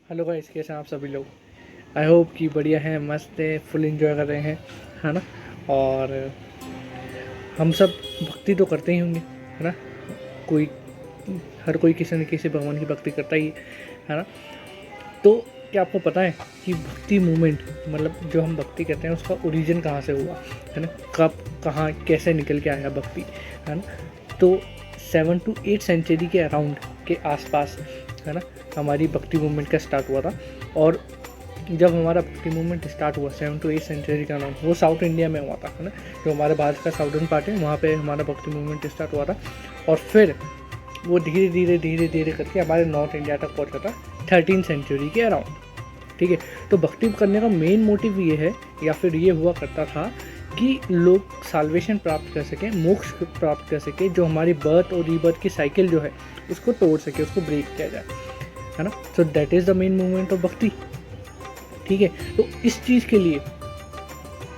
Hello guys, कैसे हैं आप सभी लोग। आई होप कि बढ़िया हैं, मस्त है, फुल एंजॉय कर रहे हैं, है ना। और हम सब भक्ति तो करते ही होंगे, है ना। कोई हर कोई किसी न किसी भगवान की भक्ति करता ही है ना। तो क्या आपको पता है कि भक्ति मूवमेंट मतलब जो हम भक्ति कहते हैं उसका ओरिजिन कहाँ से हुआ, है ना। कब, कहाँ, कैसे निकल के आया भक्ति, है ना। तो 7 to 8 सेंचुरी के अराउंड के आसपास, है ना, हमारी भक्ति मूवमेंट का स्टार्ट हुआ था। और जब हमारा भक्ति मूवमेंट स्टार्ट हुआ 7 to 8 सेंचुरी का नाम, वो साउथ इंडिया में हुआ था, है ना। जो हमारे भारत का साउथर्न पार्ट है वहाँ पे हमारा भक्ति मूवमेंट स्टार्ट हुआ था। और फिर वो धीरे धीरे करके हमारे नॉर्थ इंडिया तक पहुँचा था 13 सेंचुरी के अराउंड। ठीक है। तो भक्ति करने का मेन मोटिव ये है, या फिर ये हुआ करता था कि लोग साल्वेशन प्राप्त कर सकें, मोक्ष प्राप्त कर सके, जो हमारी बर्थ और रीबर्थ की साइकिल जो है उसको तोड़ सके, उसको ब्रेक किया जाए, है ना। So that is the main movement of भक्ति। ठीक है। तो इस चीज़ के लिए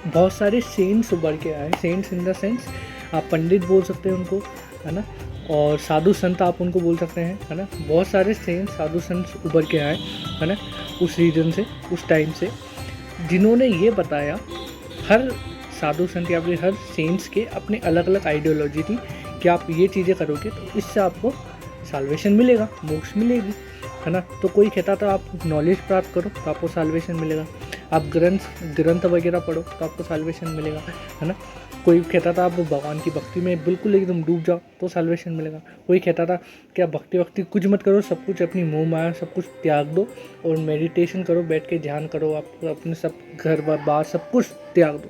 बहुत सारे सेंट्स उभर के आए। सेंट्स इन द सेंस आप पंडित बोल सकते हैं उनको, है ना। और साधु संत आप उनको बोल सकते हैं, है ना। बहुत सारे सेंट्स, साधु संत उभर के आए, है ना, उस रीजन से, उस टाइम से, जिन्होंने ये बताया। हर साधु संत या फिर हर सेंट्स के अपने अलग अलग आइडियोलॉजी थी कि आप ये चीज़ें करोगे तो इससे आपको साल्वेशन मिलेगा, मोक्ष मिलेगी, है ना। तो कोई कहता था आप नॉलेज प्राप्त करो तो आपको साल्वेशन मिलेगा, आप ग्रंथ वगैरह पढ़ो तो आपको साल्वेशन मिलेगा, है ना। कोई कहता था आप भगवान की भक्ति में बिल्कुल एकदम डूब जाओ तो साल्वेशन मिलेगा। कोई कहता था कि आप भक्ति कुछ मत करो, सब कुछ अपनी मोह माया सब कुछ त्याग दो और मेडिटेशन करो, बैठ के ध्यान करो, आप अपने सब घर बार सब कुछ त्याग दो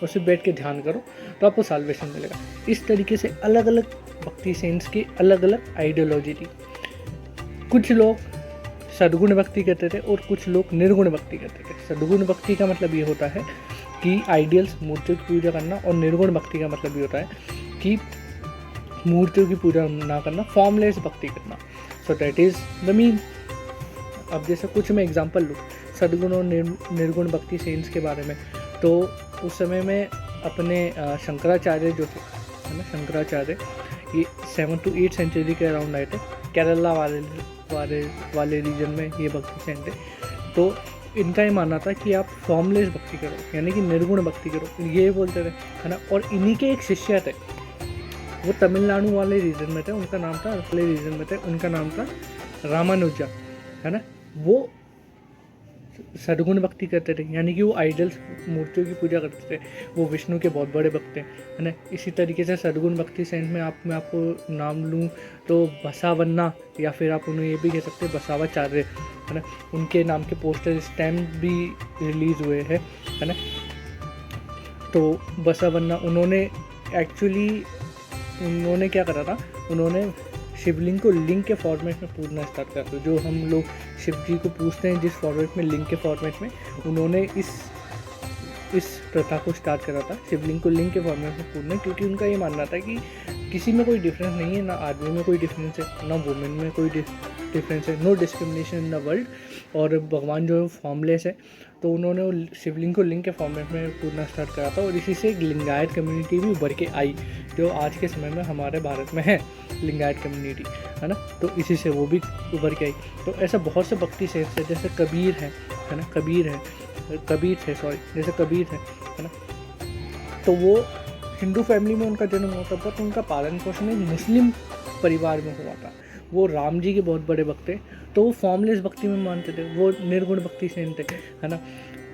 और सिर्फ बैठ के ध्यान करो तो आपको साल्वेशन मिलेगा। इस तरीके से अलग अलग भक्ति सेंस की अलग अलग आइडियोलॉजी थी। कुछ लोग सद्गुण भक्ति करते थे और कुछ लोग निर्गुण भक्ति करते थे। सद्गुण भक्ति का मतलब ये होता है कि आइडियल्स, मूर्तियों की पूजा करना, और निर्गुण भक्ति का मतलब ये होता है कि मूर्तियों की पूजा ना करना, फॉर्मलेस भक्ति करना। So that is the mean. अब जैसे कुछ मैं एग्जांपल लूँ सद्गुण और निर्गुण भक्ति सेंस के बारे में, तो उस समय में अपने शंकराचार्य जो थे, है ना, शंकराचार्य ये 7 to 8 सेंचुरी के अराउंड आए थे। केरला वाले रीजन में ये भक्ति सेंट थे। तो इनका ये मानना था कि आप फॉर्मलेस भक्ति करो, यानी कि निर्गुण भक्ति करो, ये बोलते थे, है ना। और इन्हीं के एक शिष्य थे, वो तमिलनाडु वाले रीजन में थे, उनका नाम था, वाले रीजन में थे, उनका नाम था रामानुजा, है ना। वो सद्गुण भक्ति करते थे, यानी कि वो आइडल्स, मूर्तियों की पूजा करते थे। वो विष्णु के बहुत बड़े भक्त थे, है ना। इसी तरीके से सद्गुण भक्ति सेंस में मैं आपको नाम लूँ तो बसावन्ना, या फिर आप उन्हें ये भी कह सकते हैं बसावाचार्य, है ना। उनके नाम के पोस्टर स्टैम्प भी रिलीज़ हुए हैं, है ना। तो बसावन्ना उन्होंने क्या करा था, उन्होंने शिवलिंग को लिंग के फॉर्मेट में पूजना स्टार्ट कर दिया। जो हम लोग शिव जी को पूछते हैं जिस फॉर्मेट में, लिंग के फॉर्मेट में, उन्होंने इस प्रथा को स्टार्ट करा था, शिवलिंग को लिंग के फॉर्मेट में पूजना। क्योंकि उनका ये मानना था कि किसी में कोई डिफरेंस नहीं है, ना आदमी में कोई डिफरेंस है, ना वुमेन में कोई डिफरेंस है, no discrimination in the world, और भगवान जो है फॉर्मलेस है। तो उन्होंने वो शिवलिंग को लिंग के फॉर्मेट में पूजना स्टार्ट करा था, और इसी से एक लिंगायत कम्युनिटी भी उभर के आई, जो आज के समय में हमारे भारत में है, लिंगायत कम्युनिटी, है ना। तो इसी से वो भी उभर के आई। तो ऐसा बहुत से भक्ति सेंट्स है, जैसे कबीर है ना, कबीर जैसे कबीर है ना। तो वो हिंदू फैमिली में उनका जन्म हुआ था, बट उनका पालन पोषण एक मुस्लिम परिवार में हुआ था। वो राम जी के बहुत बड़े भक्त थे, तो वो फॉर्मलेस भक्ति में मानते थे, वो निर्गुण भक्ति सेंट थे, है ना।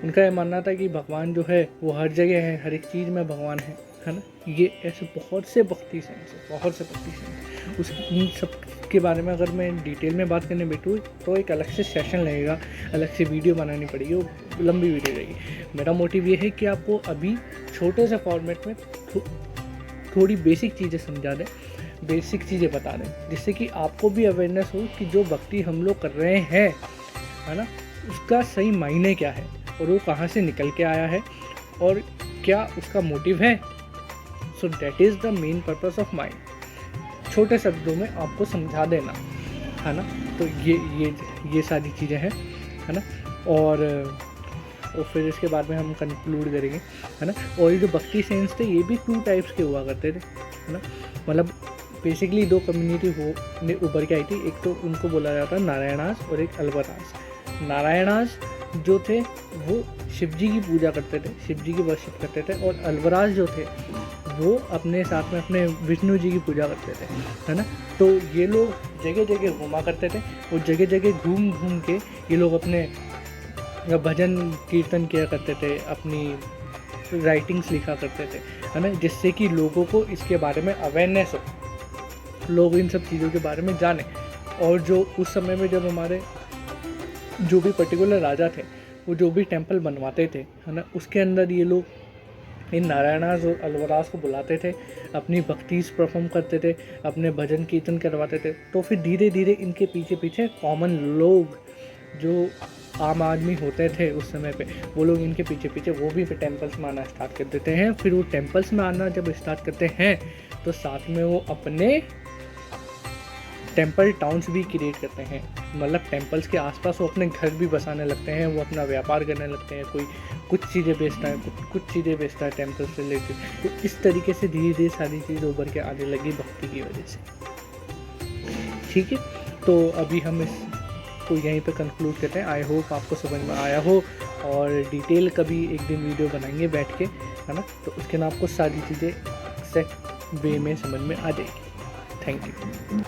उनका ये मानना था कि भगवान जो है वो हर जगह है, हर एक चीज़ में भगवान है ना। ये ऐसे बहुत से भक्ति सेंस है, बहुत से भक्ति सेंस। उस इन सब के बारे में अगर मैं डिटेल में बात करने बैठूँ तो एक अलग से सेशन लगेगा, अलग से वीडियो बनानी पड़ेगी, वो लंबी वीडियो रहेगी। मेरा मोटिव ये है कि आपको अभी छोटे से फॉर्मेट में थोड़ी बेसिक चीज़ें समझा दें, बेसिक चीज़ें बता दें, जिससे कि आपको भी अवेयरनेस हो कि जो भक्ति हम लोग कर रहे हैं, है ना, उसका सही मायने क्या है, और वो कहाँ से निकल के आया है, और क्या उसका मोटिव है। So that is the main purpose of mind. छोटे शब्दों में आपको समझा देना, है ना। तो ये सारी चीज़ें हैं, है ना। और फिर इसके बाद में हम कंक्लूड करेंगे, है ना। और ये जो भक्ति सेंस थे ये भी 2 टाइप्स के हुआ करते थे, है ना। मतलब बेसिकली 2 कम्युनिटी उभर के आई थी। एक तो उनको बोला जाता है नारायणास और एक अल्बरास। नारायणास जो थे वो शिव जी की पूजा करते थे, शिव जी की वर्शिप करते थे, और अलवराज जो थे वो अपने साथ में अपने विष्णु जी की पूजा करते थे, है ना। तो ये लोग जगह जगह घूमा करते थे और जगह जगह घूम घूम के ये लोग अपने भजन कीर्तन किया करते थे, अपनी राइटिंग्स लिखा करते थे, है ना, जिससे कि लोगों को इसके बारे में अवेयरनेस हो, लोग इन सब चीज़ों के बारे में जाने। और जो उस समय में जब हमारे जो भी पर्टिकुलर राजा थे वो जो भी टेंपल बनवाते थे, है ना, उसके अंदर ये लोग इन नारायणास और अलवरास को बुलाते थे, अपनी भक्तिस परफॉर्म करते थे, अपने भजन कीर्तन करवाते थे। तो फिर धीरे धीरे इनके पीछे पीछे कॉमन लोग जो आम आदमी होते थे उस समय पे, वो लोग इनके पीछे पीछे वो भी फिर टेम्पल्स में आना स्टार्ट कर देते हैं। फिर वो टेम्पल्स में आना जब स्टार्ट करते हैं तो साथ में वो अपने टेम्पल टाउन्स भी क्रिएट करते हैं, मतलब टेम्पल्स के आसपास वो अपने घर भी बसाने लगते हैं, वो अपना व्यापार करने लगते हैं, कोई कुछ चीज़ें बेचता है, कुछ चीज़ें बेचता है टेम्पल से रिलेटेड। तो इस तरीके से धीरे धीरे सारी चीज़ें उभर के आने लगी भक्ति की वजह से। ठीक है, तो अभी हम इसको यहीं पे कंक्लूड करते हैं। आई होप आपको समझ में आया हो, और डिटेल कभी एक दिन वीडियो बनाएंगे बैठ के, है ना, तो उसके नाम आपको सारी चीज़ें एक्जैक्ट वे में समझ में आ जाएगी। Thank you.